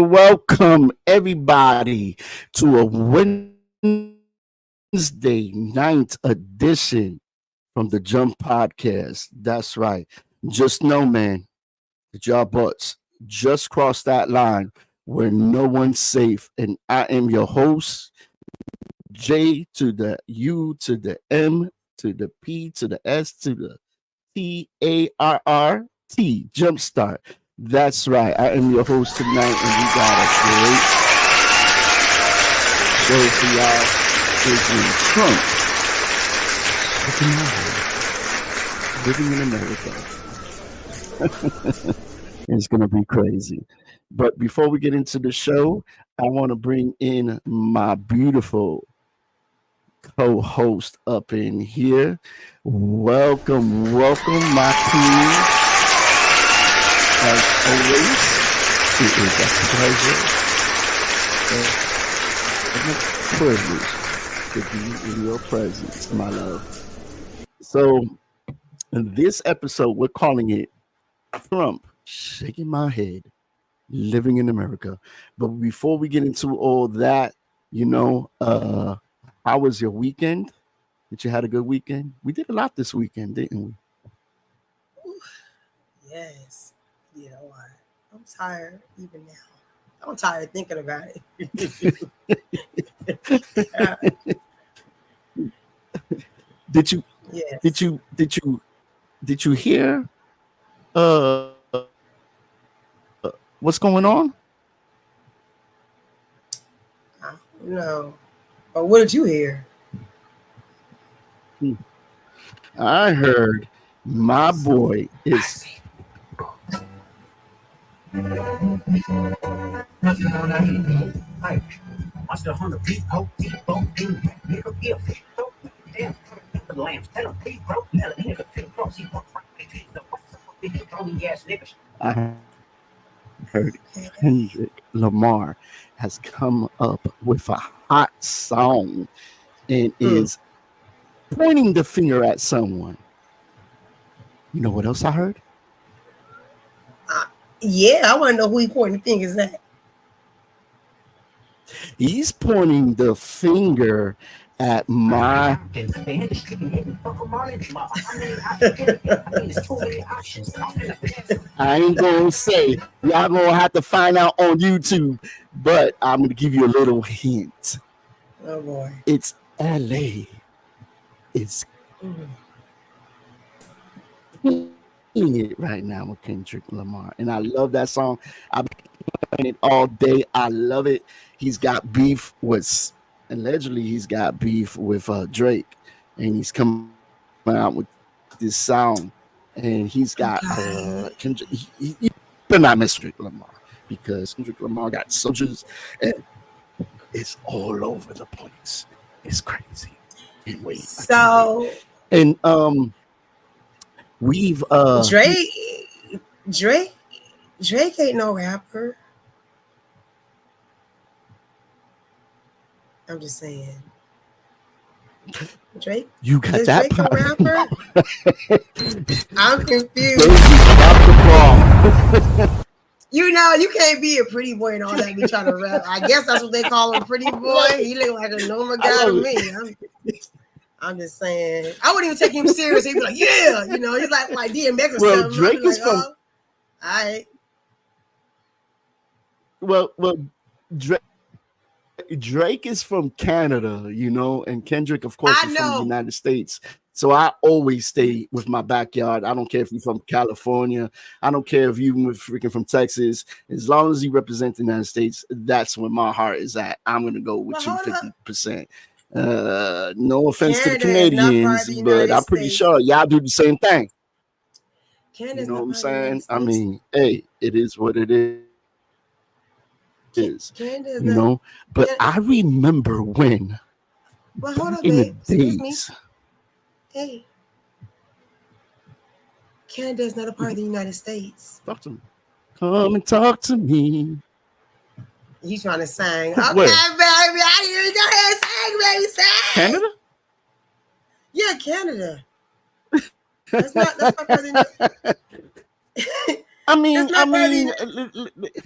Welcome everybody to a Wednesday night edition from the Jump Podcast. That's right. Just know, man, that y'all butts just crossed that line where no one's safe. And I am your host, J to the U to the M to the P to the S to the TARRT, Jumpstart. That's right. I am your host tonight, and we got a great show for y'all. It's in Trump. Living in America. It's going to be crazy. But before we get into the show, I want to bring in my beautiful co-host up in here. Welcome, my team. As always, it is a pleasure and a privilege to be in your presence, my love. So, in this episode, we're calling it Trump Shaking My Head, Living in America. But before we get into all that, how was your weekend? Did you have a good weekend? We did a lot this weekend, didn't we? Yes. You know what? I'm tired even now. I'm tired thinking about it. Did you? Yes. Did you hear? What's going on? I don't know. But what did you hear? I heard my boy is. I heard Kendrick Lamar has come up with a hot song and is pointing the finger at someone. You know what else I heard? Yeah, I want to know who he pointing the fingers at. He's pointing the finger at my I ain't gonna say y'all gonna have to find out on YouTube, but I'm gonna give you a little hint. Oh boy. It's LA. It's Mm. killing it right now with Kendrick Lamar. And I love that song. I've been playing it all day. I love it. He's got beef with allegedly he's got beef with Drake, and he's coming out with this sound. And he's got Kendrick. Okay. He better not miss Kendrick Lamar, because Kendrick Lamar got soldiers and it's all over the place. It's crazy. Can't wait. I can't wait. So And we've Drake, Drake, Drake ain't no rapper. I'm just saying. Drake you got is that Drake a part. rapper? I'm Baby, confused. drop the ball. You know, you can't be a pretty boy and all that. Be trying to rap. I guess that's what they call him, pretty boy. He look like a normal I guy to love me. it. I'm just saying. I wouldn't even take him serious. He'd be like, yeah, you know, he's like DMX or Well, something. I'd be Drake like, is oh, from all right. well Drake is from Canada, and Kendrick, of course, I is from the know. United States. So I always stay with my backyard. I don't care if you're from California. I don't care if you're freaking from Texas. As long as you represent the United States, that's where my heart is at. I'm gonna go But with you hold up. 50%. No offense to the Canada is not part of Canadians, the but United I'm pretty States. sure y'all do the same thing. Canada You is know what not I'm part of the United saying? I States. mean, hey, it is what it is. Canada is not. But I Can, remember when but back hold in up, the babe. Excuse me. days. Hey, Canada is not a part of the United States. Talk to me. Come and talk to me. You trying to sing? Okay, Where? baby. I hear you. Go ahead, sing, baby, sing. Canada? Yeah, Canada. That's not part of the. I That's mean, I not part of mean, the.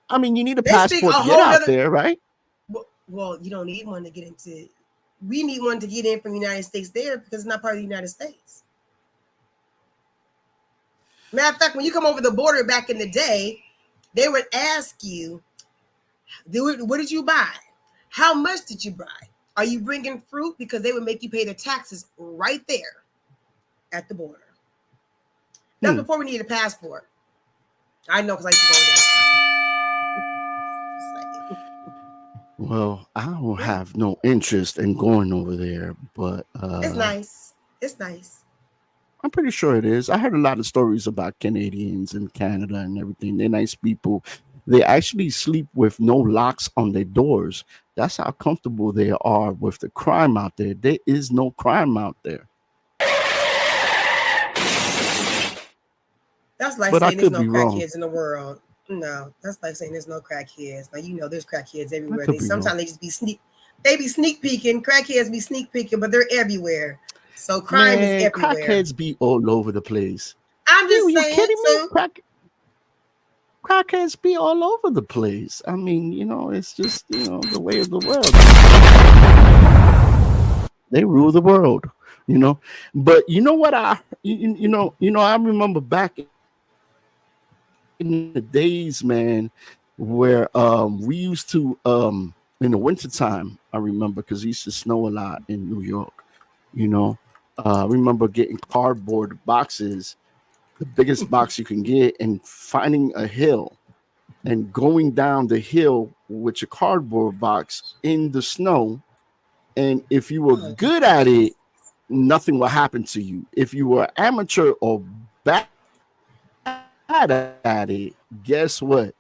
I mean, you need a They speak a passport to get whole out nother. there, right? Well, you don't need one to get into. We need one to get in from the United States there because it's not part of the United States. Matter of fact, when you come over the border back in the day, they would ask you, what did you buy? How much did you buy? Are you bringing fruit? Because they would make you pay the taxes right there at the border. That's Hmm. before we needed a passport. I know because I used to go there. Well, I don't Yeah, have no interest in going over there, but it's nice. It's nice. I'm pretty sure it is. I heard a lot of stories about Canadians in Canada and everything. They're nice people. They actually sleep with no locks on their doors. That's how comfortable they are with the crime out there. There is no crime out there. That's like But I saying there's could no be wrong. crackheads in the world. No, that's like saying there's no crackheads. Now you know there's crackheads I everywhere. could They be wrong. sometimes they just be sneak. They be sneak peeking. Crackheads be sneak peeking, but they're everywhere. So crime is Man, everywhere. crackheads be all over the place. I'm You just you saying. kidding me? So Crackheads be all over the place. I mean, it's just the way of the world. They rule the world. You know, but you know what I remember back in the days, man, where we used to in the wintertime. I remember because it used to snow a lot in New York. You know, I remember getting cardboard boxes, the biggest box you can get, and finding a hill and going down the hill with your cardboard box in the snow. And if you were oh, good at it, nothing will happen to you. If you were amateur or bad at it, guess what?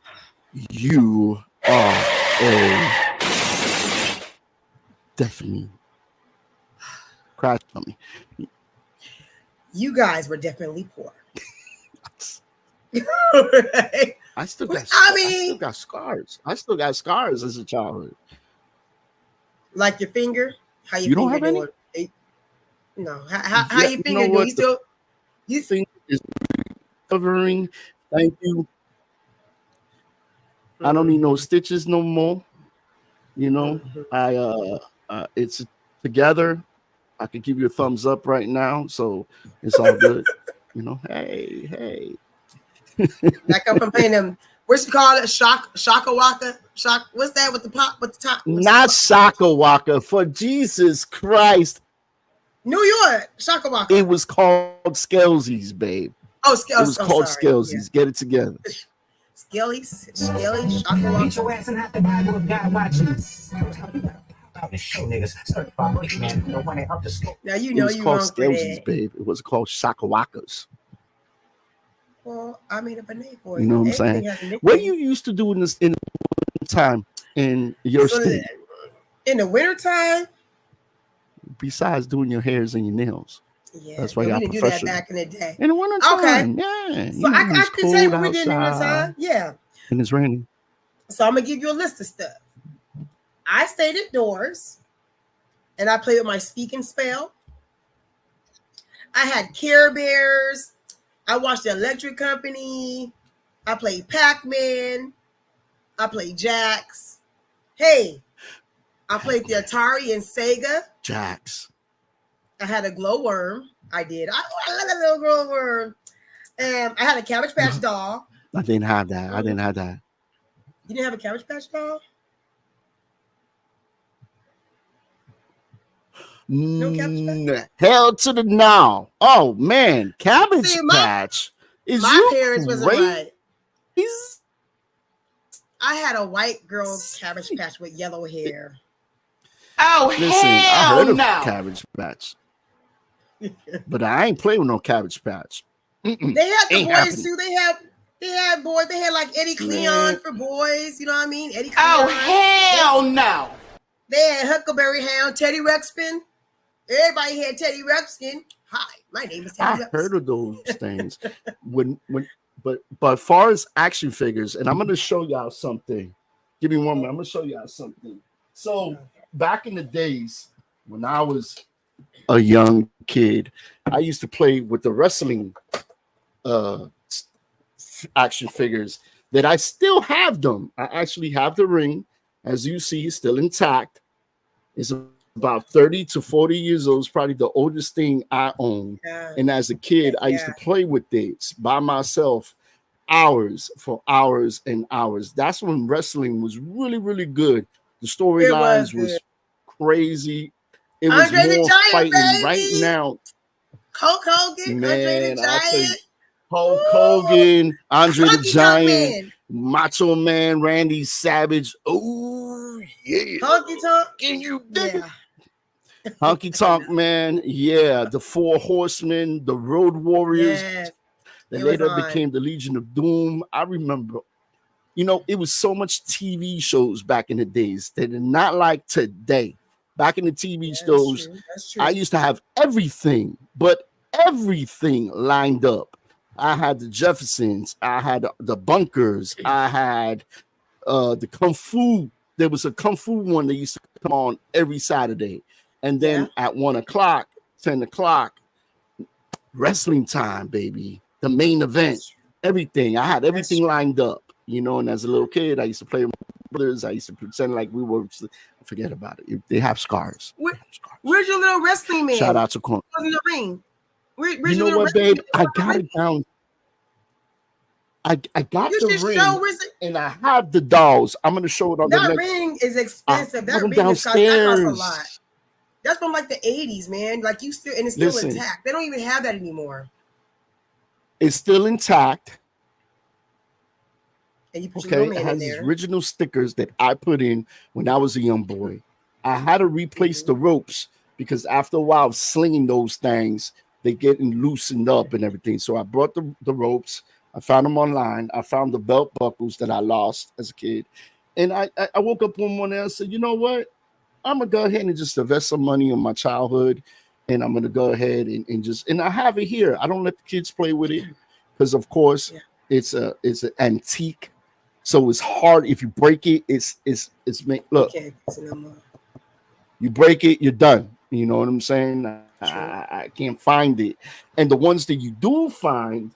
You are a definitely crash dummy. you guys were definitely poor. I I still mean, got scars. I still got scars as a childhood. like your finger. How your You don't finger have any? doing? No. How Yeah, your you know finger doing? You what? The still you? thing is recovering. Thank you. I don't need no Mhm, stitches no more. You know, mhm. I It's together. I can give you a thumbs up right now, so it's all good. Hey. Like I'm playing them. What's you call it? Shaka Waka. Shock. What's that with the pop? With the top? What's Not Shaka Waka, for Jesus Christ. New York. Shaka Waka. It was called Skelsies, babe. Oh, It was called Skelsies. Yeah. Get it together. Skelly, Shaka Waka. Beat your ass and have the Bible of God watching. Show niggas certified man. No money up the school. Now you know you wrong for that, babe. It was called Shaka Wakas. Well, I made up a name for it. You know what I'm saying? What you used to do in the time in your state? In the wintertime? Besides doing your hairs and your nails. Yeah, that's why we y'all didn't do that back in the day. In the wintertime. Okay. Yeah. So I can tell you what we did in the wintertime. Yeah. And it's raining. So I'm gonna give you a list of stuff. I stayed indoors and I played with my speak and spell. I had Care Bears. I watched the Electric Company. I played Pac-Man. I played Jax. Hey, I played the Atari and Sega. Jax. I had a glowworm. I did. I love a little glowworm. I had a Cabbage Patch doll. I didn't have that. You didn't have a Cabbage Patch doll? No Cabbage Patch? Hell to the no. Oh man, Cabbage Patch is my parents wasn't right. I had a white girl Cabbage Patch with yellow hair. Oh, listen, I heard of Cabbage Patch, but I ain't playing with no Cabbage Patch. They had the boys too. They had boys. They had like Eddie Cleon for boys. You know what I mean? Eddie Cleon. Oh hell no! They had Huckleberry Hound, Teddy Ruxpin. Everybody had Teddy Ruxpin. Hi, my name is Teddy Ruxpin. I heard of those things. But far as action figures, and I'm gonna show y'all something. Give me 1 minute. I'm gonna show y'all something. So back in the days when I was a young kid, I used to play with the wrestling action figures that I still have them. I actually have the ring, as you see, still intact. It's about 30 to 40 years old. It's probably the oldest thing I own. Yeah. And as a kid, I used to play with this by myself hours and hours. That's when wrestling was really, really good. The storylines was crazy. It was Andre more Giant, fighting baby. right now. Hulk Hogan, man, Andre the Giant. Hulk Hogan, Andre the Giant, Macho Man, Randy Savage. Oh, yeah. Honky Tonk. Can you dig it? Honky Tonk Man, yeah. The Four Horsemen, the Road Warriors. Yes. That later became the Legion of Doom. I remember, it was so much TV shows back in the days that are not like today. Back in the TV shows, that's true. I used to have everything, but everything lined up. I had the Jeffersons, I had the Bunkers, I had the Kung Fu. There was a Kung Fu one that used to come on every Saturday. And then at 1 o'clock, 10 o'clock, wrestling time, baby. The main event, everything. I had everything lined up, and as a little kid, I used to play with my brothers. I used to pretend like we were, forget about it. They have scars. Where's your little wrestling man? Shout out to Corn. In the ring. Where's you know what, babe? I got it down. I got the ring, and I have the dolls. I'm going to show it on the next. That ring is expensive. That ring costs a lot. That's from like the 80s, man. Like it's still intact. They don't even have that anymore. It's still intact. And you put your it has these original stickers that I put in when I was a young boy. I had to replace the ropes because after a while of slinging those things, they getting loosened up and everything. So I brought the ropes. I found them online. I found the belt buckles that I lost as a kid. And I woke up one morning and I said, you know what? I'm going to go ahead and just invest some money on my childhood. And I'm going to go ahead and I have it here. I don't let the kids play with it because, of course, it's an antique. So it's hard. If you break it, look, you break it, you're done. You know what I'm saying? I can't find it. And the ones that you do find,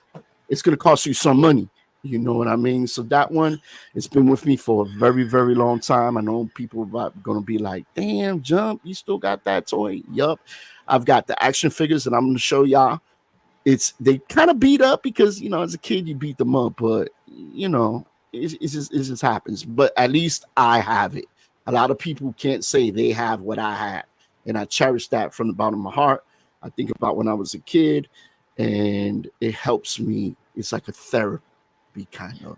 it's going to cost you some money. You know what I mean? So that one, it's been with me for a very, very long time. I know people are gonna be like, "Damn, Jump, you still got that toy?" Yup, I've got the action figures, and I'm gonna show y'all. It's they kind of beat up because as a kid you beat them up, but it just happens. But at least I have it. A lot of people can't say they have what I have, and I cherish that from the bottom of my heart. I think about when I was a kid, and it helps me. It's like a therapy, kind of,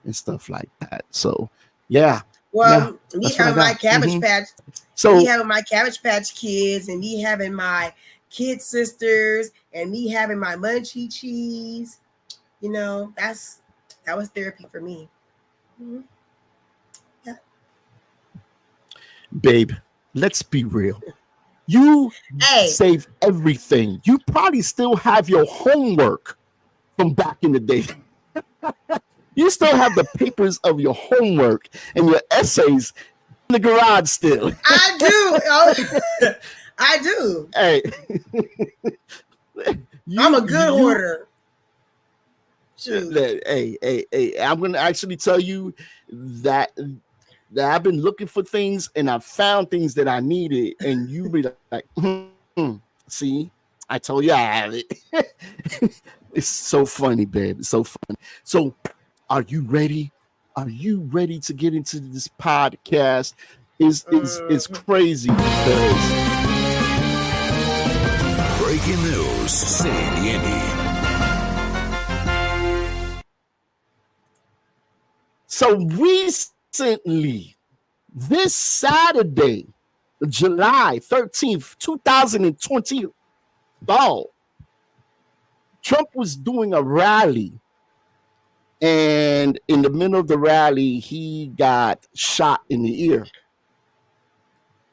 and stuff like that. So, yeah, yeah, Well, me that's what I having got. my Cabbage Patch, me So, having my Cabbage Patch Kids, and me having my kid sisters, and me having my Munchie cheese. That was therapy for me. Mhm. Yeah. babe, let's be real. You Hey, save everything. You probably still have your homework from back in the day. You still have the papers of your homework and your essays in the garage still. I do. Oh, I do. Hey, I'm you a good you hoarder. Shoot. hey, I'm gonna actually tell you that I've been looking for things and I found things that I needed, and you be like, see, I told you I have it. It's so funny, babe. It's so funny. So, are you ready? Are you ready to get into this podcast? Is Mhm. crazy because Breaking news, CNN. so recently, this Saturday, July 13th, 2020, oh, Trump was doing a rally. And in the middle of the rally, he got shot in the ear.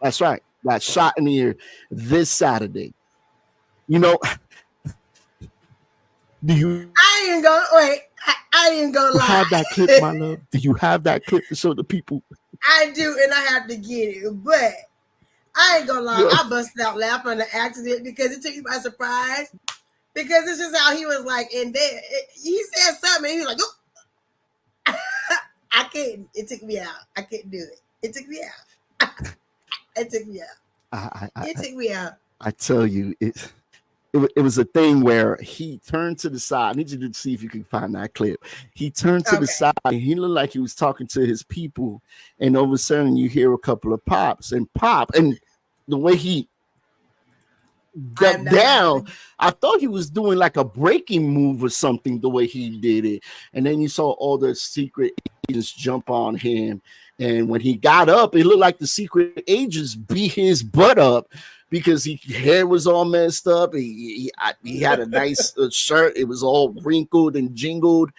That's right. Got shot in the ear this Saturday. You know, do you I ain't gonna wait. I ain't gonna have that clip, my lie. love? Do you have that clip to show the people? I do, and I have to get it. But I ain't gonna lie. Yeah. I busted out laughing on the accident because it took me by surprise. Because it's just how he was like, and then he said something, and he was like, "Oh, I couldn't." It took me out. I couldn't do it. It took me out. It took me out. I, I, It I, took me out. I tell you, it was a thing where he turned to the side. I need you to see if you can find that clip. He turned to the Okay. side. And he looked like he was talking to his people, and all of a sudden you hear a couple of pops and pop, and the way he I'm ducked not down, laughing. I thought he was doing like a breaking move or something. The way he did it, and then you saw all the secret agents jump on him. And when he got up, it looked like the secret agents beat his butt up because his hair was all messed up. He had a nice shirt. It was all wrinkled and jingled.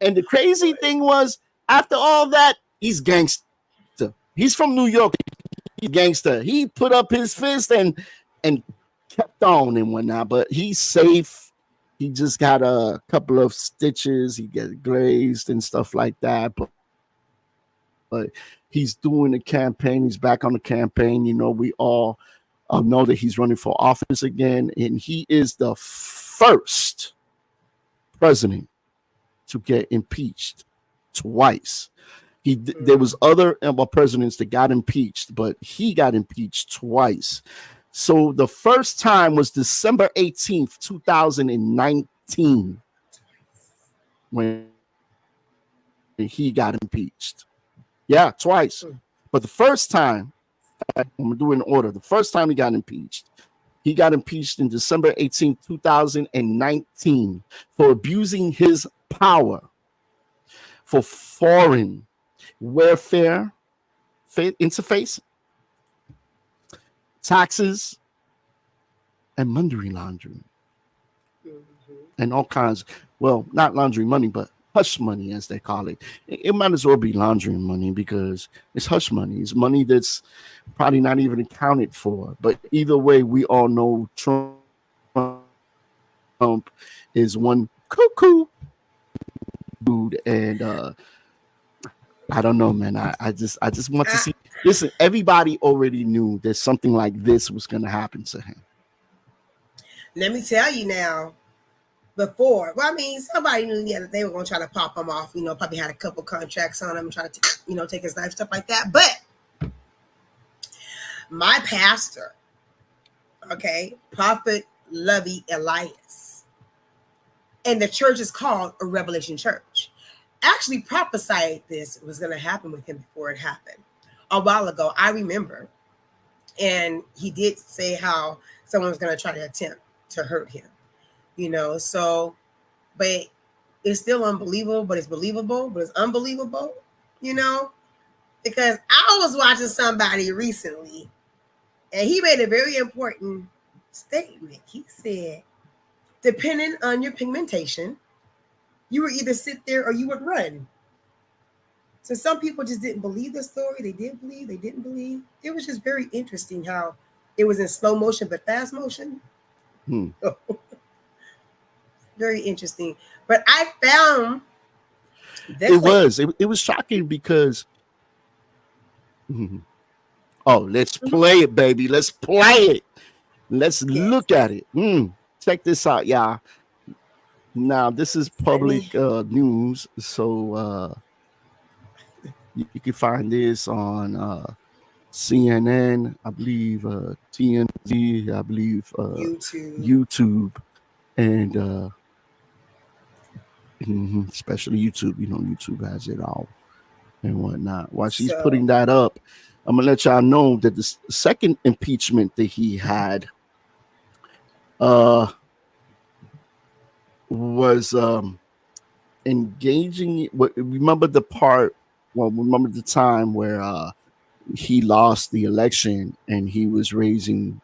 And the crazy thing was, after all that, he's gangster. He's from New York. He's gangster. He put up his fist and kept on and whatnot. But he's safe. He just got a couple of stitches. He get glazed and stuff like that. But he's doing the campaign. He's back on the campaign. We all know that he's running for office again, and he is the first president to get impeached twice. There was other presidents that got impeached, but he got impeached twice. So the first time was December 18th, 2019, when he got impeached. Yeah, twice. But the first time, I'm doing order. The first time he got impeached in December 18th, 2019, for abusing his power for foreign welfare interface, taxes, and money laundering, and all kinds. Well, not laundering money, but hush money, as they call it. It might as well be laundering money because it's hush money. It's money that's probably not even accounted for. But either way, we all know Trump is one cuckoo dude, and I don't know, man. I just want to I, see. Listen, everybody already knew that something like this was going to happen to him. let me tell you now. before. Well, I mean, somebody knew that they were going to try to pop him off. You know, probably had a couple contracts on him, trying to, take his life, stuff like that. But my pastor, okay, Prophet Lovey Elias, and the church is called a Revelation Church, actually prophesied this was going to happen with him before it happened a while ago. I remember. And he did say how someone was going to try to attempt to hurt him, so, but it's still unbelievable, but it's believable, but it's unbelievable, because I was watching somebody recently and he made a very important statement. He said, depending on your pigmentation, you would either sit there or you would run. So some people just didn't believe the story. They did believe, they didn't believe. It was just very interesting how it was in slow motion, but fast motion. Very interesting. But I found that it was shocking because let's play it, baby. Let's play it. Let's look at it. Check this out, y'all. Now, this is public news, so you can find this on CNN, I believe, TNT, I believe, YouTube, and especially YouTube. YouTube has it all and whatnot. While she's putting that up, I'm gonna let y'all know that the second impeachment that he had was engaging. Remember the part? Well, remember the time where he lost the election and he was raising,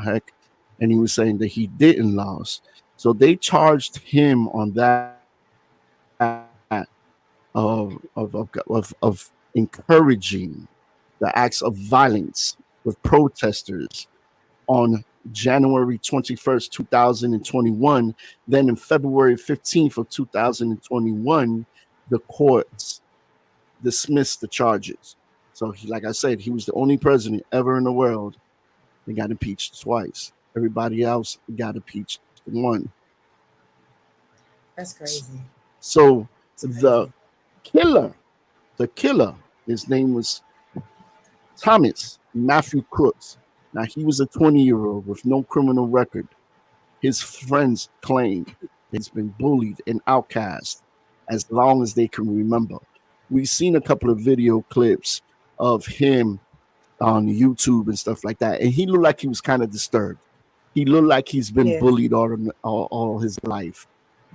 heck, and he was saying that he didn't lose. So they charged him on that of encouraging the acts of violence with protesters on January 21st, 2021. Then in February 15th of 2021, the courts dismissed the charges. So like I said, he was the only president ever in the world that got impeached twice. Everybody else got impeached one. That's crazy. So the killer, his name was Thomas Matthew Crooks. Now, he was a 20-year-old with no criminal record. His friends claim he's been bullied and outcast as long as they can remember. We've seen a couple of video clips of him on YouTube and stuff like that, and he looked like he was kind of disturbed. He looked like he's been bullied all his life.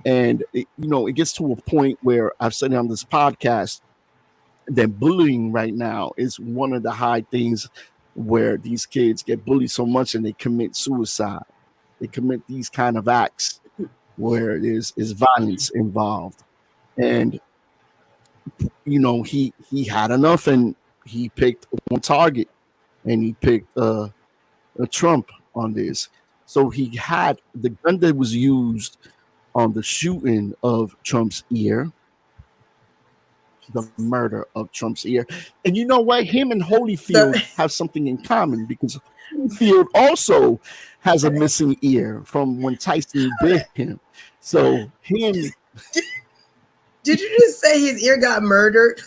And, it gets to a point where I've said on this podcast that bullying right now is one of the high things where these kids get bullied so much and they commit suicide. They commit these kind of acts where there's violence involved. And, he had enough and he picked one target and he picked a Trump on this. So he had the gun that was used on the shooting of Trump's ear, the murder of Trump's ear. And you know what? Him and Holyfield have something in common because Holyfield also has a missing ear from when Tyson bit him. So him. Did you just say his ear got murdered?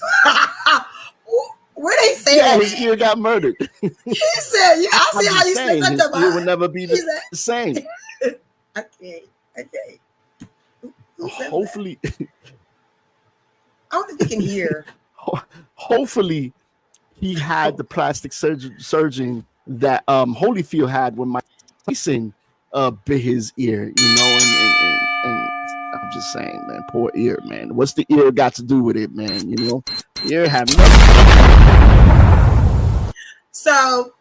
Where they say that? His ear got murdered. He said, "Yeah, I see how you said that. His ear will never be the same." Okay. Hopefully. I don't think he can hear. Hopefully, he had the plastic surgeon that Holyfield had when Mike Tyson bit his ear, and I'm just saying, man, poor ear, man. What's the ear got to do with it, man? Ear have nothing. So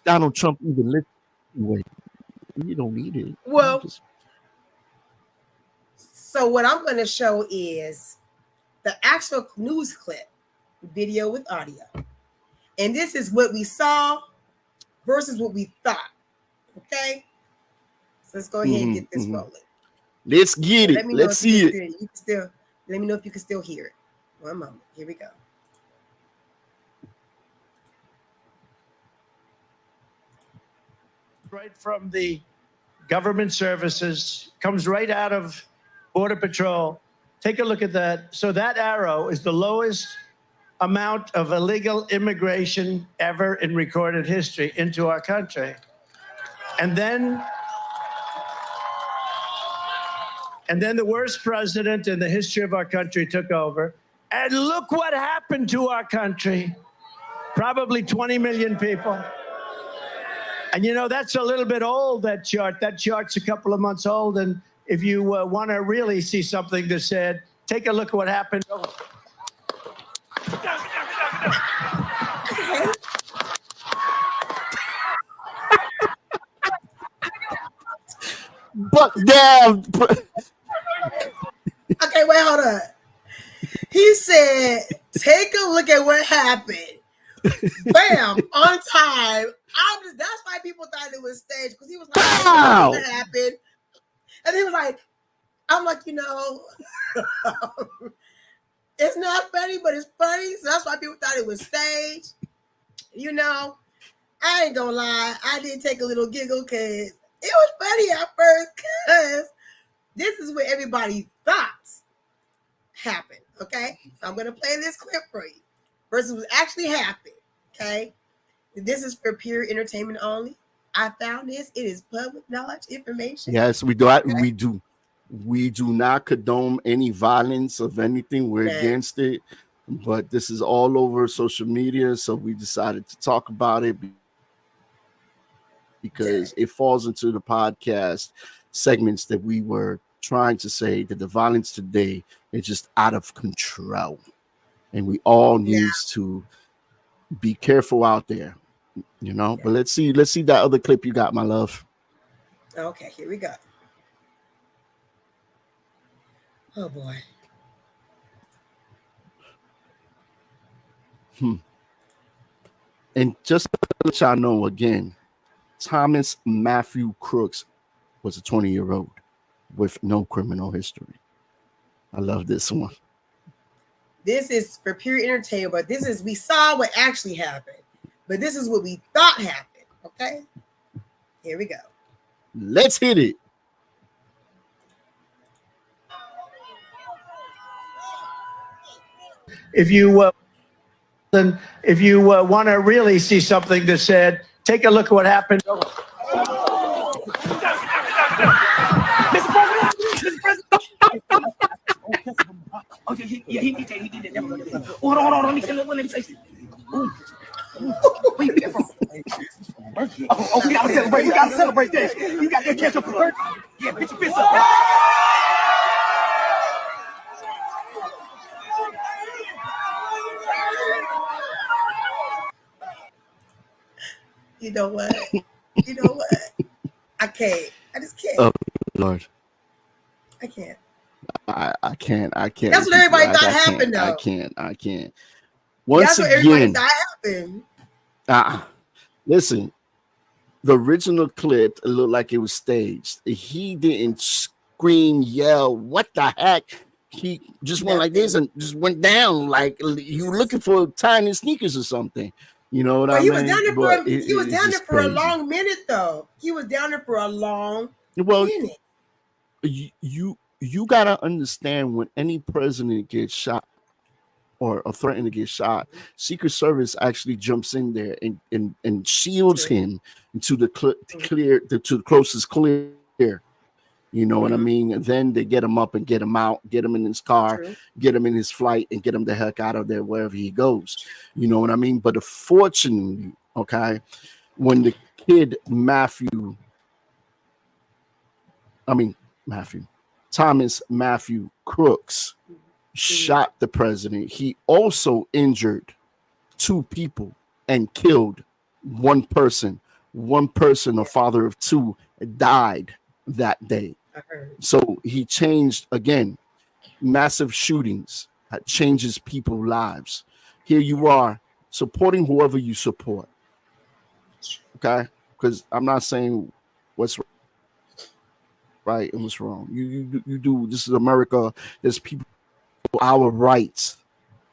Donald Trump even listened. Wait, you don't need it. Well, so what I'm going to show is the actual news clip, video with audio. And this is what we saw versus what we thought. Okay? So let's go ahead and get this rolling. Let's get it. Let's see it. Let me know if you can still hear it. One moment. Here we go. Right from the government services, comes right out of Border Patrol. Take a look at that. So that arrow is the lowest amount of illegal immigration ever in recorded history into our country. And then the worst president in the history of our country took over. And look what happened to our country. Probably 20 million people. And you know, that's a little bit old, that chart. That chart's a couple of months old. And if you want to really see something that's said, take a look at what happened. But damn. Okay, wait, hold on. He said, take a look at what happened. Bam, on time. That's why people thought it was staged, because he was like, Wow. what happened? And he was like, I'm like, you know, it's not funny, but it's funny. So that's why people thought it was staged. You know, I ain't gonna lie. I did take a little giggle because it was funny at first, because this is what everybody thought happened. Okay, so I'm gonna play this clip for you versus what actually happened. Okay, this is for pure entertainment only. I found this. It is public knowledge information. Yes, we do. Okay. We do not condone any violence of anything. We're against it. But this is all over social media, so we decided to talk about it because it falls into the podcast segments that we were trying to say that the violence today is just out of control, and we all need to be careful out there, you know. But let's see that other clip you got, my love. Okay, here we go. Oh boy. And just to let y'all know again, Thomas Matthew Crooks was a 20-year-old with no criminal history. I love this one. This is for pure entertainment, but we saw what actually happened, but this is what we thought happened. Okay, here we go. Let's hit it. If you want to really see something that's said, take a look at what happened. Mr. President. Okay, yeah, he did that. Hold on, let me say it. Where you get from? Oh, we gotta celebrate this. You got that catch up for birthday. Yeah, put your fist up. You know what? I can't. I just can't. Oh Lord. I can't. I can't. That's what everybody thought happened, though. I can't. Once That's what again, everybody thought happened. Listen, the original clip looked like it was staged. He didn't scream, yell, what the heck? He just went like this and just went down like you were looking for tiny sneakers or something. You know what I mean? He was down there for a long minute, though. He was down there for a long minute. You gotta understand, when any president gets shot or threatened to get shot, Secret Service actually jumps in there and shields him to the closest clear. You know what I mean? And then they get him up and get him out, get him in his car, get him in his flight, and get him the heck out of there wherever he goes. You know what I mean? But unfortunately, okay, when the kid Thomas Matthew Crooks shot the president, he also injured two people and killed one person. One person, a father of two, died that day. So he changed again. Massive shootings changes people's lives. Here you are supporting whoever you support. Okay, because I'm not saying what's right and what's wrong. You do. This is America. There's people for our rights,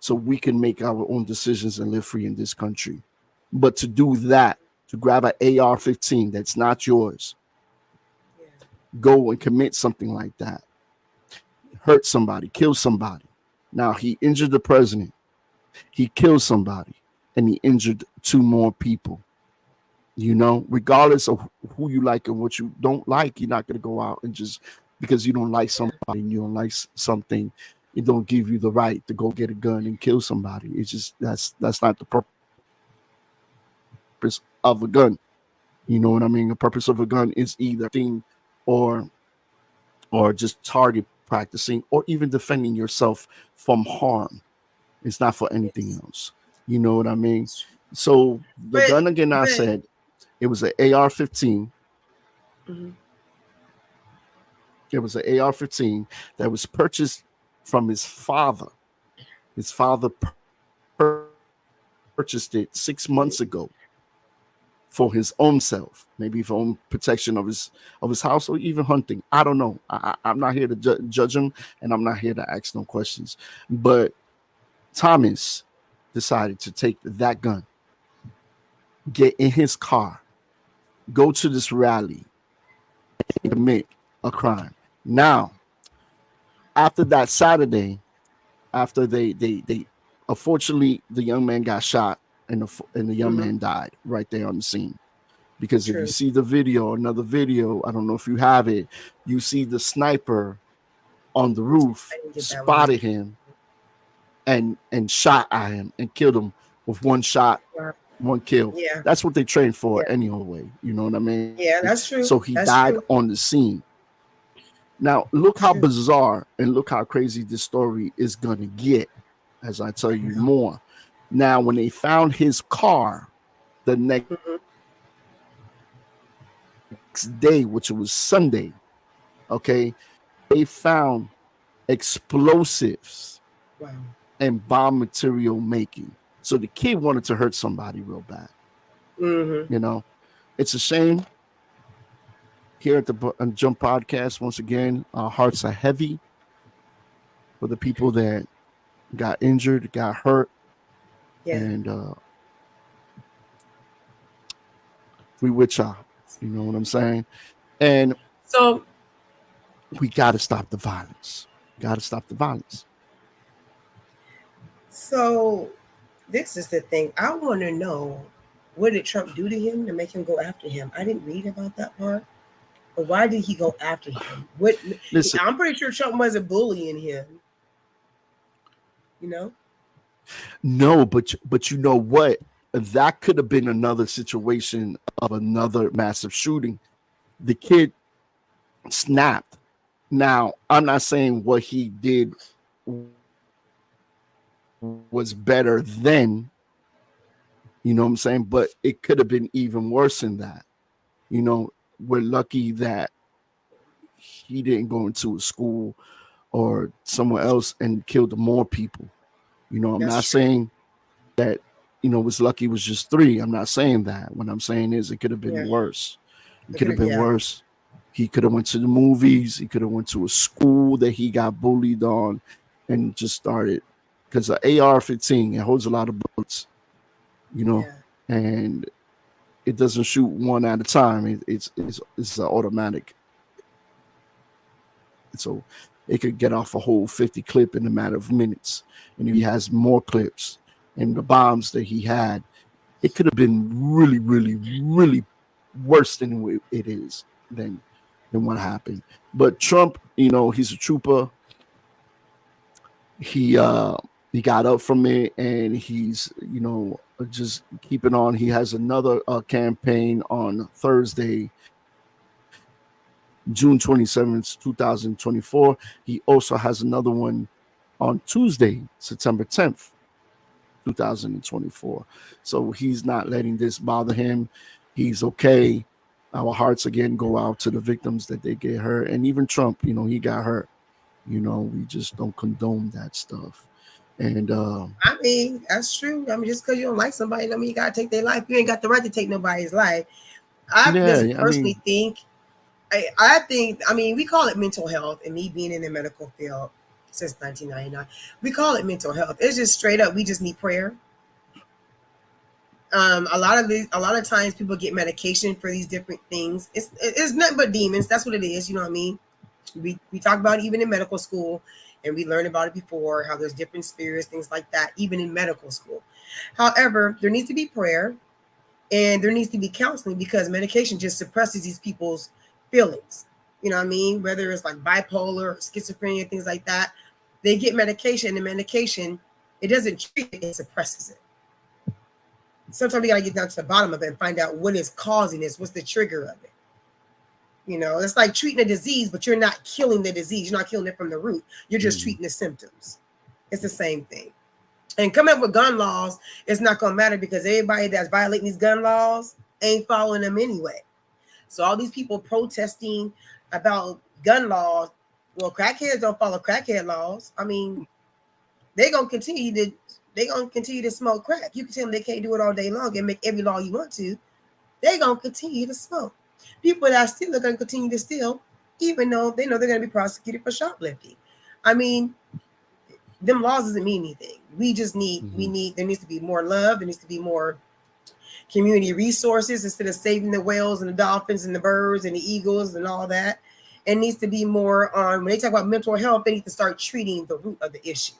so we can make our own decisions and live free in this country. But to do that, to grab an AR-15 that's not yours, go and commit something like that, hurt somebody, kill somebody. Now he injured the president. He killed somebody, and he injured two more people. Regardless of who you like and what you don't like, you're not going to go out and just because you don't like somebody and you don't like something, it don't give you the right to go get a gun and kill somebody. It's just that's not the purpose of a gun. You know what I mean? The purpose of a gun is either thing or just target practicing or even defending yourself from harm. It's not for anything else. You know what I mean? So the gun again, I said it was an AR-15. Mm-hmm. It was an AR-15 that was purchased from his father. His father purchased it 6 months ago for his own self, maybe for own protection of his house or even hunting. I don't know. I'm not here to judge him, and I'm not here to ask no questions. But Thomas decided to take that gun, get in his car, go to this rally, and commit a crime. Now, after that Saturday, after they unfortunately the young man got shot and the young man died right there on the scene. Because if you see the video, another video, I don't know if you have it, you see the sniper on the roof spotted him and shot at him and killed him with one shot, one kill. Yeah. That's what they trained for anyway. You know what I mean? Yeah, that's true. So he died on the scene. Now, look how bizarre and look how crazy this story is going to get as I tell you more. Now, when they found his car the next day, which was Sunday, okay, they found explosives and bomb material making. So the kid wanted to hurt somebody real bad. You know, it's a shame. Here at the Jump Podcast, once again, our hearts are heavy for the people that got injured, got hurt, and we with y'all. You know what I'm saying? And so we got to stop the violence. Got to stop the violence. So this is the thing. I want to know, what did Trump do to him to make him go after him? I didn't read about that part. But why did he go after him? Listen, I'm pretty sure Trump wasn't bullying him. You know? No, but you know what? That could have been another situation of another massive shooting. The kid snapped. Now, I'm not saying what he did was better then, you know what I'm saying? But it could have been even worse than that. You know, we're lucky that he didn't go into a school or somewhere else and killed more people. You know, I'm not saying that, you know, was lucky was just 3. I'm not saying that. What I'm saying is it could have been worse. It could have been worse. He could have went to the movies. He could have went to a school that he got bullied on and just started. Because the AR-15, it holds a lot of bullets, you know, and it doesn't shoot one at a time. It's an automatic. So it could get off a whole 50 clip in a matter of minutes. And if he has more clips and the bombs that he had, it could have been really, really, really worse than it is than what happened. But Trump, you know, he's a trooper. He got up from it and he's, you know, just keeping on. He has another campaign on Thursday, June 27th, 2024. He also has another one on Tuesday, September 10th, 2024. So he's not letting this bother him. He's okay. Our hearts again go out to the victims that they get hurt. And even Trump, you know, he got hurt. You know, we just don't condone that stuff. And I mean, that's true. I mean, just because you don't like somebody, I mean, you gotta take their life. You ain't got the right to take nobody's life. I personally think, I mean, we call it mental health, and me being in the medical field since 1999, we call it mental health. It's just straight up, we just need prayer. A lot of times people get medication for these different things. It's nothing but demons. That's what it is. You know what I mean? We talk about it even in medical school, and we learned about it before, how there's different spirits, things like that, even in medical school. However, there needs to be prayer and there needs to be counseling, because medication just suppresses these people's feelings. You know what I mean? Whether it's like bipolar or schizophrenia, things like that, they get medication, and the medication, it doesn't treat it, it suppresses it. Sometimes we got to get down to the bottom of it and find out what is causing this, what's the trigger of it. You know, it's like treating a disease, but you're not killing the disease. You're not killing it from the root. You're just treating the symptoms. It's the same thing. And coming up with gun laws, it's not going to matter, because everybody that's violating these gun laws ain't following them anyway. So all these people protesting about gun laws, well, crackheads don't follow crackhead laws. I mean, they're going to continue to smoke crack. You can tell them they can't do it all day long and make every law you want to. They're going to continue to smoke. People that steal are going to continue to steal, even though they know they're going to be prosecuted for shoplifting. I mean, them laws doesn't mean anything. We just need, there needs to be more love. There needs to be more community resources, instead of saving the whales and the dolphins and the birds and the eagles and all that. It needs to be more on, when they talk about mental health, they need to start treating the root of the issue,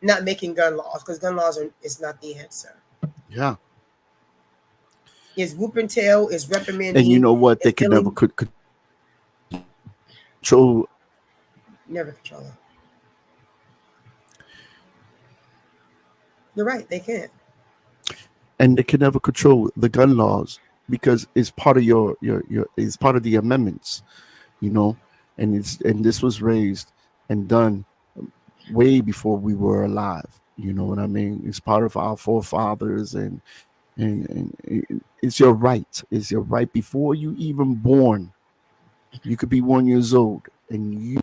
not making gun laws, because gun laws is not the answer. Yeah. It's whoop and tail, it's reprimanding. And you know what? They can never control. Never control it. You're right, they can't. And they can never control the gun laws, because it's part of your it's part of the amendments, you know, and this was raised and done way before we were alive. You know what I mean? It's part of our forefathers, and it's your right. It's your right before you even born. You could be 1 year old and you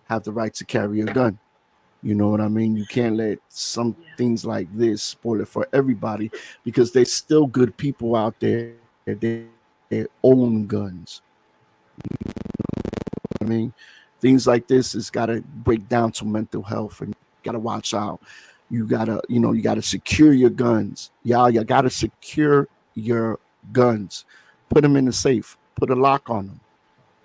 have the right to carry a gun. You know what I mean? You can't let some things like this spoil it for everybody, because there's still good people out there that they own guns. You know what I mean? Things like this has got to break down to mental health, and you got to watch out. You gotta secure your guns. Y'all, you gotta secure your guns. Put them in the safe. Put a lock on them.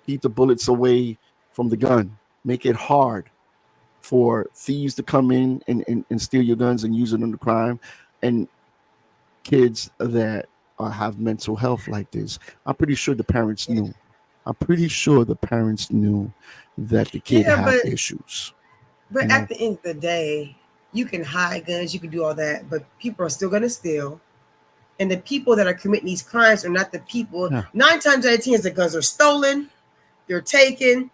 Keep the bullets away from the gun. Make it hard for thieves to come in and steal your guns and use it in the crime. And kids that have mental health like this, I'm pretty sure the parents knew. that the kid had issues. But at the end of the day, you can hide guns, you can do all that, but people are still going to steal. And the people that are committing these crimes are not the people. 9 times out of 10, the guns are stolen, they're taken,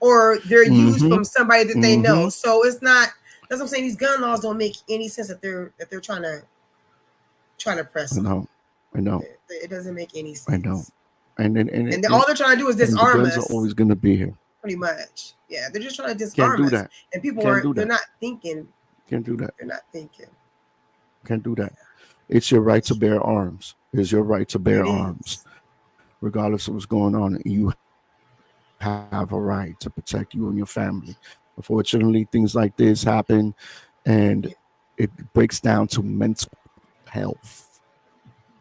or they're used from somebody that they know. So it's not. That's what I'm saying. These gun laws don't make any sense that they're trying to press. I know. It doesn't make any sense. I know. And all they're trying to do is disarm us. The guns are always going to be here. Pretty much. Yeah, they're just trying to disarm us. That. And people they're not thinking. Can't do that. They're not thinking. Can't do that. It's your right to bear arms. It's your right to bear arms, regardless of what's going on. You have a right to protect you and your family. Unfortunately, things like this happen, and it breaks down to mental health.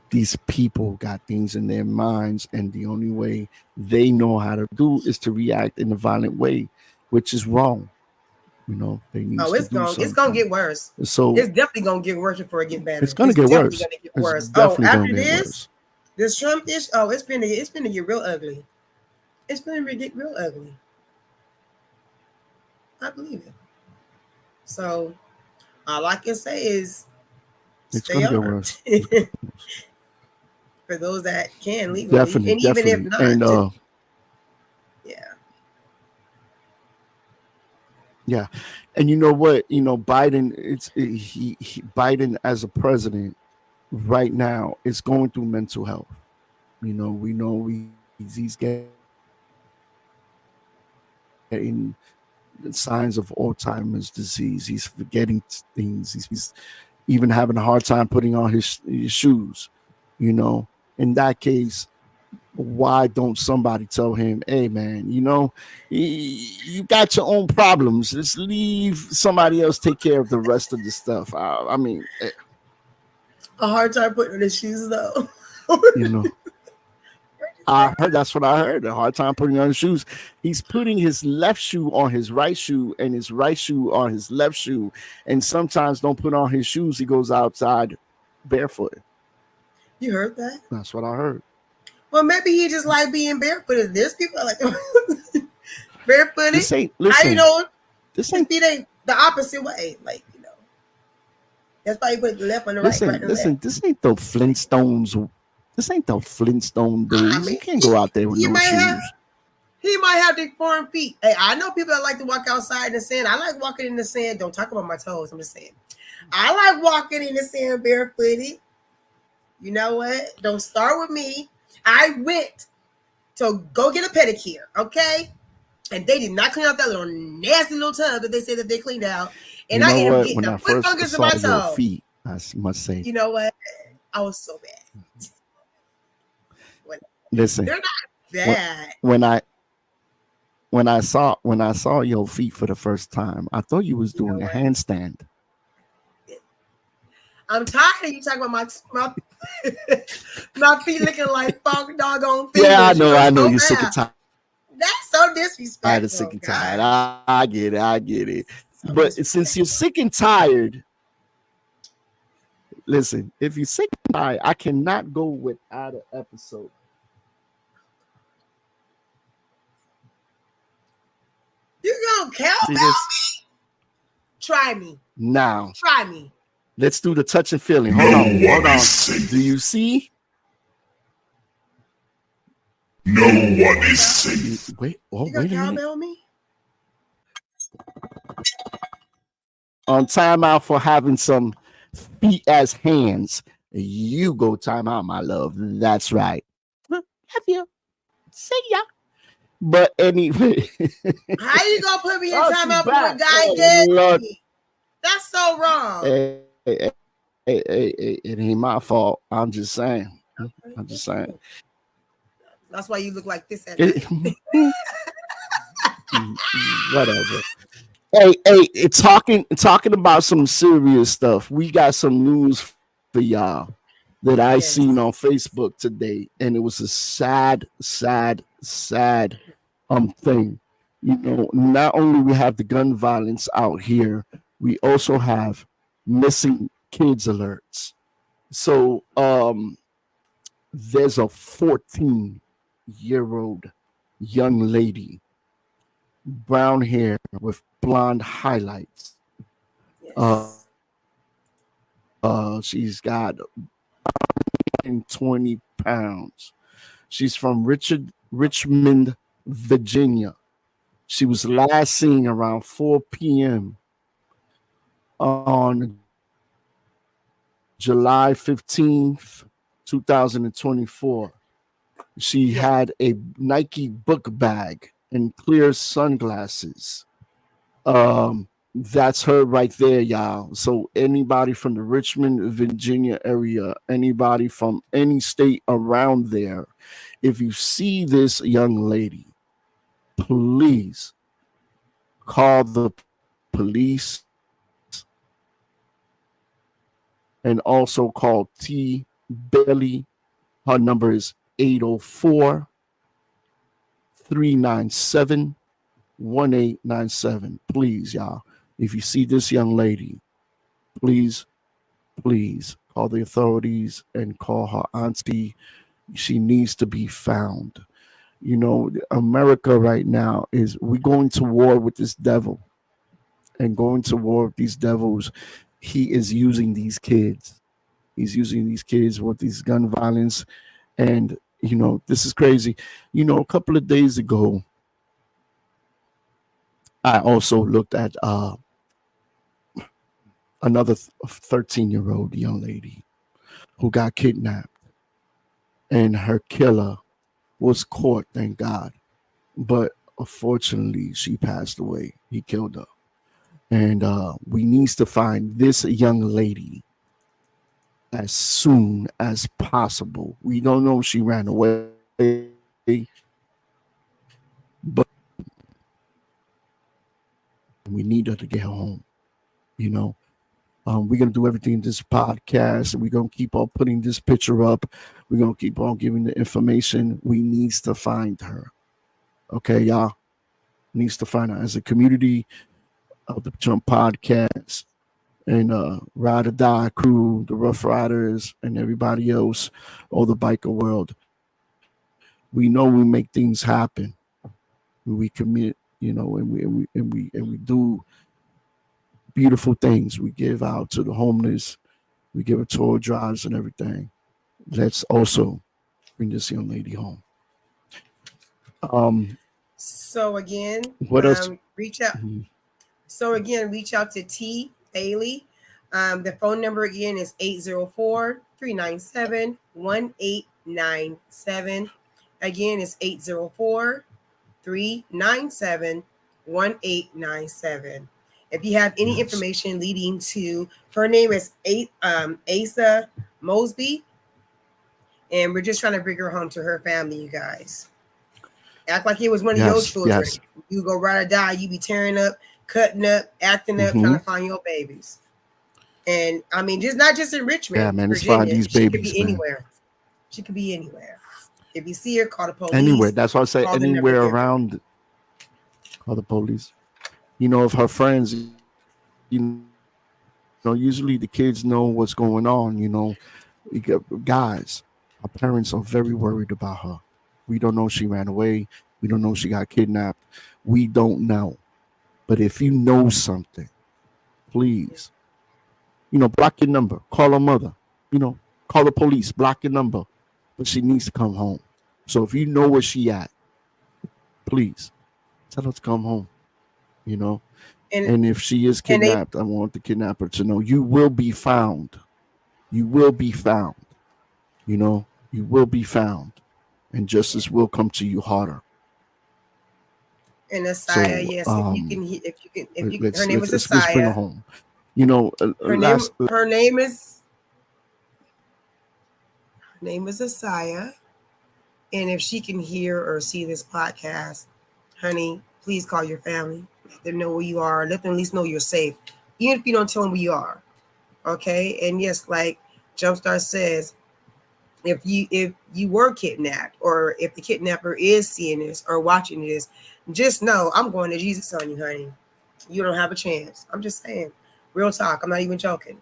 These people got things in their minds, and the only way they know how to do is to react in a violent way, which is wrong. You know, they need it's gonna get worse. So it's definitely gonna get worse before it get better. It's gonna get worse. After this Trump issue, it's gonna get real ugly. It's gonna get real ugly. I believe it. So all I can say is it's gonna get worse. For those that can legally, and even if not, yeah. And you know what? You know, Biden, Biden as a president right now is going through mental health. You know, we know he's getting signs of Alzheimer's disease. He's forgetting things. He's even having a hard time putting on his shoes. You know, in that case, why don't somebody tell him, hey, man, you know, you got your own problems. Just leave somebody else take care of the rest of the stuff. I mean, a hard time putting on his shoes, though. You know. I heard that's what I heard. A hard time putting on his shoes. He's putting his left shoe on his right shoe and his right shoe on his left shoe. And sometimes don't put on his shoes. He goes outside barefoot. You heard that? That's what I heard. Well, maybe he just like being barefooted. There's people that like barefooted. This ain't How you listen. know This his ain't feet ain't the opposite way? Like, you know. That's why you put the left on the right, listen. right and Listen. left. This ain't the Flintstones. This ain't the Flintstone I days. mean, You can't go out there with he no might have shoes. he might have deformed feet. Hey, I know people that like to walk outside in the sand. I like walking in the sand. Don't talk about my toes. I'm just saying. I like walking in the sand barefooted. You know what? Don't start with me. I went to go get a pedicure, okay? And they did not clean out that little nasty little tub that they said that they cleaned out. And You I know ended up what? getting When the I foot first fungus in saw my your toe. feet, I must say, You know what? I was so bad. listen. They're not When, bad. when I saw your feet for the first time, I thought you was You know doing a what? handstand. I'm tired of you talking about my my feet looking like funk doggone fingers. Yeah, I You know, are I know. so You're sick bad. and tired. That's so Sick disrespectful, and tired. God. I get it. I get it. So But since you're disrespectful. sick and tired, listen. If you're sick and tired, I cannot go without an episode. You gonna See cowbell this me? Try me. now. Try me. Let's do the touch and feeling. Hold on, hold on. Do you see? No one is safe. Wait. Oh, You gonna wait a minute. cowbell me? On timeout for having some feet as hands. You go timeout, my love. That's right. Love you. See ya. But anyway, How you gonna put me in oh, she's timeout for back. what God Oh gave Lord, me? That's so wrong. it ain't my fault. I'm just saying. I'm just saying. That's why you look like this at It- night. whatever. Hey, talking about some serious stuff. We got some news for y'all that I Yes. seen on Facebook today, and it was a sad thing. You know, not only we have the gun violence out here, we also have missing kids alerts. So there's a 14-year-old young lady, brown hair with blonde highlights. Yes. She's got 20 pounds. She's from Richmond, Virginia. She was last seen around 4 p.m. on July 15th, 2024. She had a Nike book bag and clear sunglasses. That's her right there, y'all. So anybody from the Richmond, Virginia area, anybody from any state around there, if you see this young lady, please call the police and also call T Bailey. Her number is 804 397 1897. Please, y'all. If you see this young lady, please call the authorities and call her auntie. She needs to be found. You know, America right now is we going to war with this devil, and going to war with these devils. He is using these kids. He's using these kids with these gun violence. And, you know, this is crazy. You know, a couple of days ago, I also looked at another 13-year-old young lady who got kidnapped, and her killer was caught, thank God. But unfortunately, she passed away. He killed her. And we needs to find this young lady as soon as possible. We don't know if she ran away, but we need her to get home. You know, We're gonna do everything in this podcast, and we're gonna keep on putting this picture up. We're gonna keep on giving the information. We needs to find her. Okay, y'all needs to find her as a community of the Jump Podcast and Ride or Die crew, the Rough Riders, and everybody else, all the biker world. We know we make things happen. We commit, and we do beautiful things. We give out to the homeless. We give a tour drives and everything. Let's also bring this young lady home. Um, So again, what else? reach out. Mhm. So again, reach out to T Bailey. The phone number again is 804-397-1897. Again, it's 804-397-1897. If you have any Yes. information leading to her name is Asa Mosby, and we're just trying to bring her home to her family, you guys. Act like it was one of your Yes. children. Yes. You go ride or die, you be tearing up, cutting up, acting up, trying Hmm. to find your babies. And I mean, just not just in Yeah, Richmond, man. Let's find Virginia. these She could babies, be man. anywhere. She could be anywhere. If you see her, call the Anywhere. police. That's why I say Call the number anywhere given. around. Call the police. If her friends, usually the kids know what's going on. Guys, our parents are very worried about her. We don't know she ran away. We don't know she got kidnapped. We don't know. But if you know something, please, block your number. Call her mother. Call the police. Block your number. But she needs to come home. So if you know where she at, please tell her to come home. You know. And And if she is and they kidnapped, I want the kidnapper to know you will be found. You will be found. You will be found, and justice will come to you harder. and Asaya, So yes, if you her name is let's bring her Asaya. home. Her name Last her name is her name is Asaya. And if she can hear or see this podcast, honey, please call your family. Let them know where you are. Let them at least know you're safe. Even if you don't tell them where you are. Okay. And yes, like Jumpstart says, if you were kidnapped or if the kidnapper is seeing this or watching this, just know I'm going to Jesus on you, honey. You don't have a chance. I'm just saying. Real talk. I'm not even joking.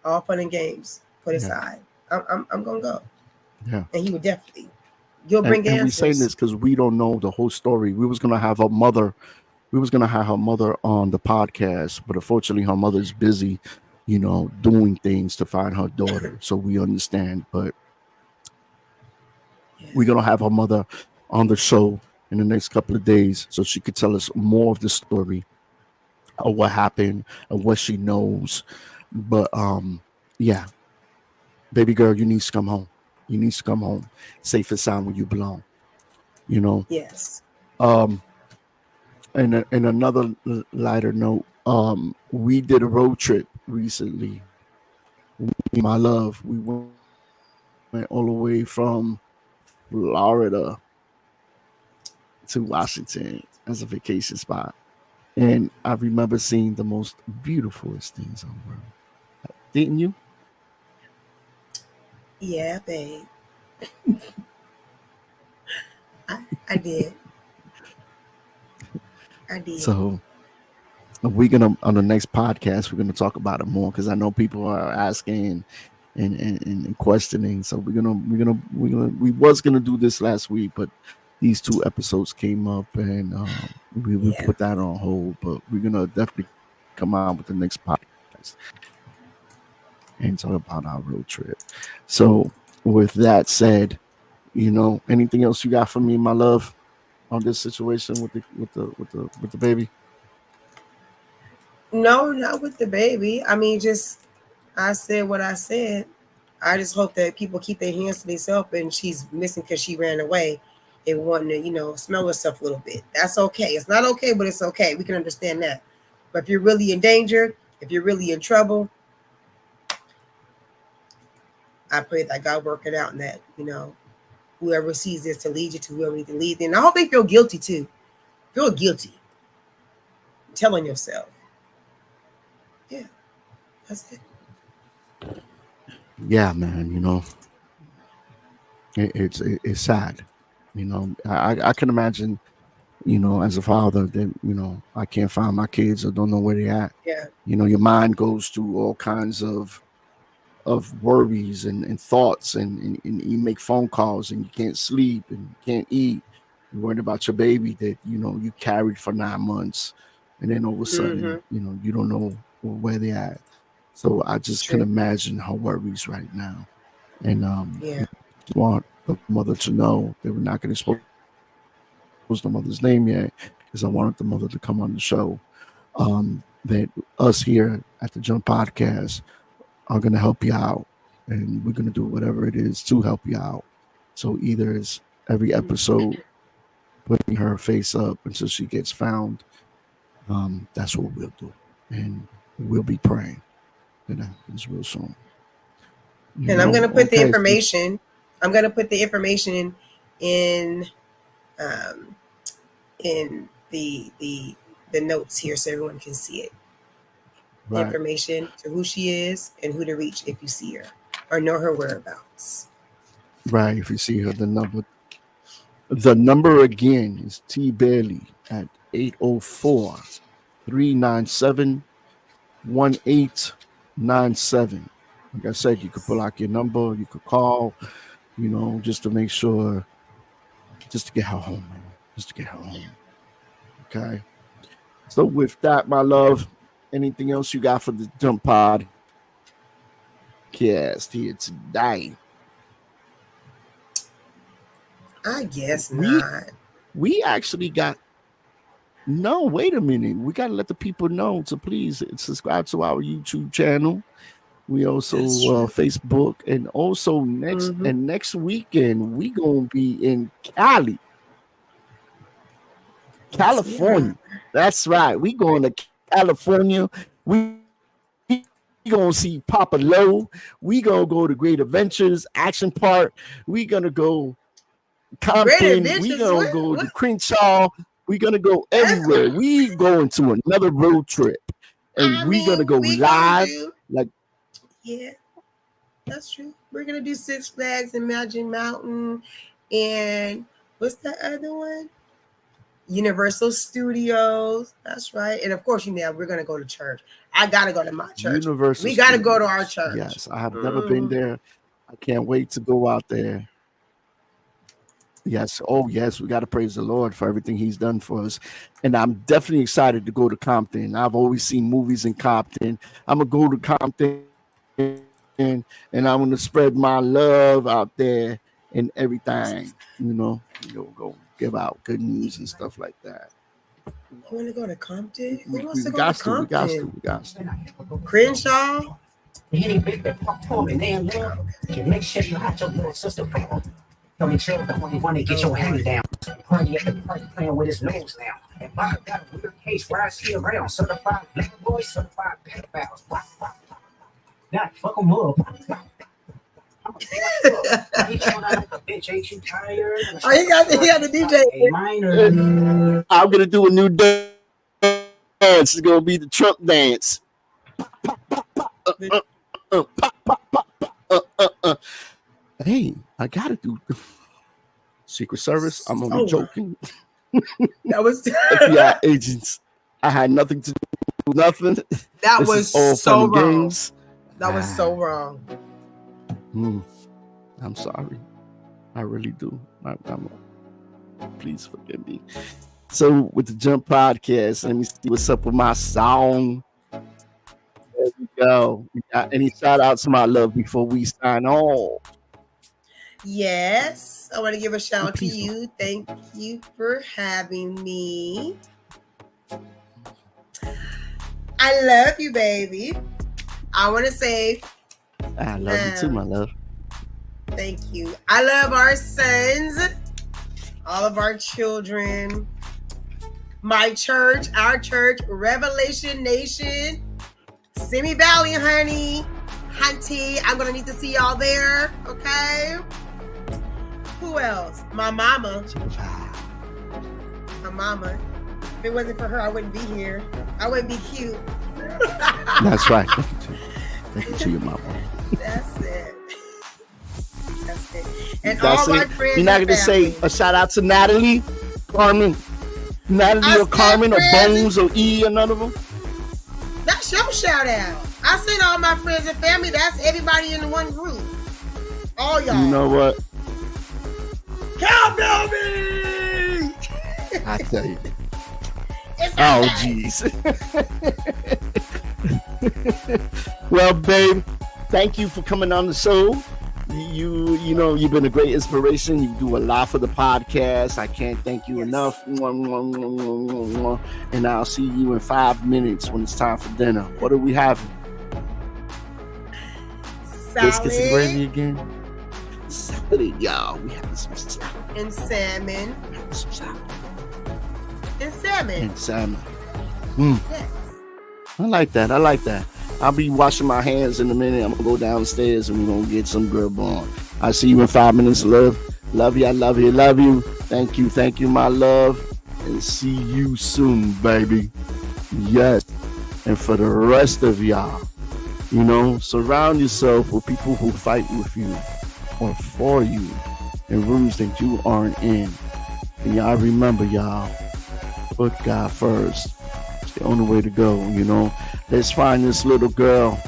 All fun and games put yeah, aside. I'm gonna go. yeah. And he would definitely you'll and bring and we saying answers. this because we don't know the whole story. We was gonna have her mother. We was gonna have her mother on the podcast, but unfortunately, her mother's busy, doing things to find her daughter. So we understand, but Yeah. we're gonna have her mother on the show in the next couple of days, so she could tell us more of the story of what happened and what she knows. But yeah, baby girl, you need to come home. You need to come home, safe and sound where you belong. You know. Yes. Um, and another lighter note, we did a road trip recently. Me and my love, we went all the way from Florida to Washington as a vacation spot. And I remember seeing the most beautifulest things on the world. Didn't you? Yeah, babe. I did. I did. So we're gonna on the next podcast we're gonna talk about it more because I know people are asking and questioning. So we was gonna do this last week, but these two episodes came up and we Yeah. put that on hold. But we're gonna definitely come out with the next podcast and talk about our road trip. So with that said, anything else you got for me, my love, on this situation with the baby? No, not with the baby. I mean, just I said what I said. I just hope that people keep their hands to themselves and she's missing because she ran away and wanting to, smell herself a little bit. That's okay. It's not okay, but it's okay. We can understand that. But if you're really in danger, if you're really in trouble, I pray that God work it out and that, whoever sees this to lead you to whoever you can lead. And I hope they feel guilty too. Feel guilty telling yourself. Yeah. That's it. Yeah, man. It's sad. I can imagine. As a father, that I can't find my kids or don't know where they're at. Yeah. Your mind goes through all kinds of worries and thoughts, and you make phone calls and you can't sleep and you can't eat. You're worried about your baby that you carried for 9 months, and then all of a sudden you don't know where they're at. So I just can True. imagine her worries right now, and Yeah. just want the mother to know that we're not going to expose the mother's name yet, because I wanted the mother to come on the show. That us here at the Jump Podcast are going to help you out, and we're going to do whatever it is to help you out. So either it's every episode putting her face up until she gets found. That's what we'll do, and we'll be praying that happens real soon. And I'm gonna put the okay, information. I'm gonna put the information in um, in the notes here so everyone can see it. The right, information to who she is and who to reach if you see her or know her whereabouts. right. If you see her, the number again is T Bailey at 804-397-1897. Like I said, you could pull out your number, you could call, just to make sure, just to get her home, man. Just to get her home. Okay. So with that, my love, anything else you got for the Jump Podcast here today? I guess not. We actually got. No, wait a minute. We got to let the people know to please subscribe to our YouTube channel. We also Facebook, and also next weekend we gonna be in California. That's right. We going to California. We gonna see Papa Low. We gonna go to Great Adventures Action Park. We gonna go Compton. We gonna go to Crenshaw. We gonna go everywhere. We going to another road trip, and we gonna go live. Yeah, that's true. We're gonna do Six Flags and Magic Mountain, and what's the other one? Universal Studios. That's right. And of course, we're gonna go to church. I gotta go to my church. We gotta go to our church. Yes, I have never been there. I can't wait to go out there. Yes. Oh, yes. We got to praise the Lord for everything He's done for us. And I'm definitely excited to go to Compton. I've always seen movies in Compton. I'm going to go to Compton, and I'm going to spread my love out there and everything. Go give out good news and stuff like that. You want to go to Compton? Who We wants to go to Compton? We got to. Crenshaw? Make sure you hide your little sister from. Don't make sure the only one that get your hand down. Party at the party playing with his nose now. And Bob got a weird case where I see around. Certified black boys, certified pedophiles. Now fuck them up. Oh, you got the DJ. I'm gonna do a new dance. It's gonna be the Trump dance. Hey, I gotta do Secret Service. I'm only joking. That was FBI agents. I had nothing to do. Nothing. That this was all so wrong. Games. That was so wrong. I'm sorry. I really do. Please forgive me. So with the Jump Podcast, let me see what's up with my song. There we go. You got any shout outs to my love before we sign off? Yes. I want to give a shout out to you. Thank you for having me. I love you, baby. I want to say I love you too, my love. Thank you. I love our sons, all of our children, my church, our church, Revelation Nation, Simi Valley, honey, hunty. I'm going to need to see y'all there, okay? Who else? My mama. My mama. If it wasn't for her, I wouldn't be here. I wouldn't be cute. That's right. Thank you to your mama. That's it. That's it. And That's all my it. friends. You're not and gonna say family. a shout out to Natalie, Carmen, Natalie or said Carmen or friends. Bones or E or none of them? That's your shout out. I said all my friends and family. That's everybody in one group. All y'all. You know what? Cowbell me! I tell you. It's Oh, okay. jeez. Well, babe, thank you for coming on the show. You know, you've been a great inspiration. You do a lot for the podcast. I can't thank you enough. And I'll see you in 5 minutes when it's time for dinner. What are we having? Biscuits and gravy again? Salad, y'all. We having some salad. And salmon. We having some salad. And salmon. And salmon. Yes. I like that. I'll be washing my hands in a minute. I'm gonna go downstairs and we're gonna get some grub on. I'll see you in 5 minutes, love. Love you, I love you, love you. Thank you, my love. And see you soon, baby. Yes. And for the rest of y'all, you know, surround yourself with people who fight with you or for you in rooms that you aren't in. And y'all remember, y'all, put God first. It's the only way to go, you know. Let's find this little girl.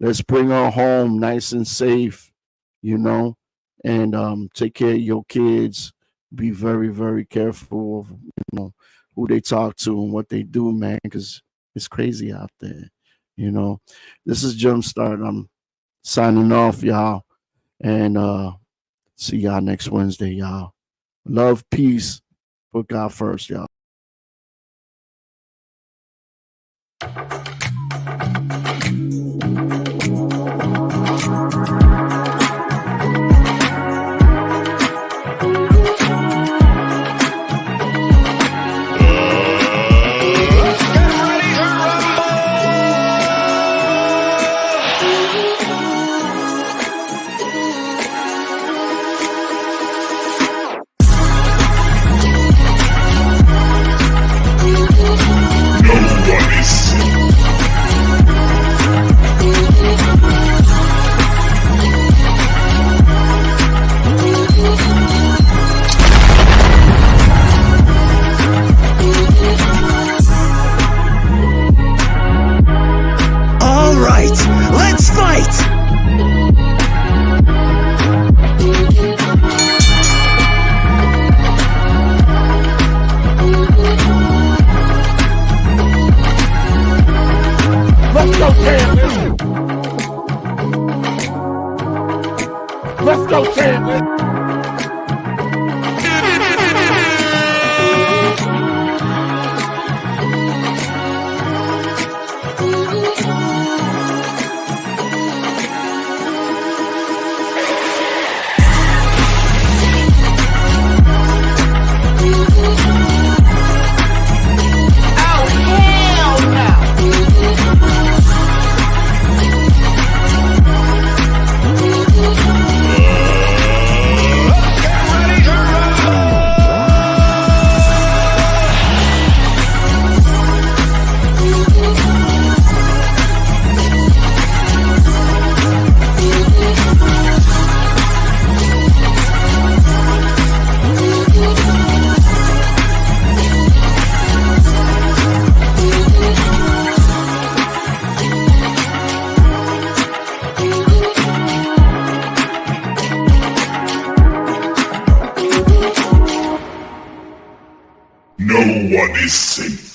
Let's bring her home nice and safe, you know, and take care of your kids. Be very, very careful of, you know, who they talk to and what they do, man, because it's crazy out there, you know. This is Jumpstart. I'm signing off, y'all, and see y'all next Wednesday, y'all. Love, peace, put God first, y'all. All right, let's fight! Let's go, Sam. Let's go, Sam. No one is safe.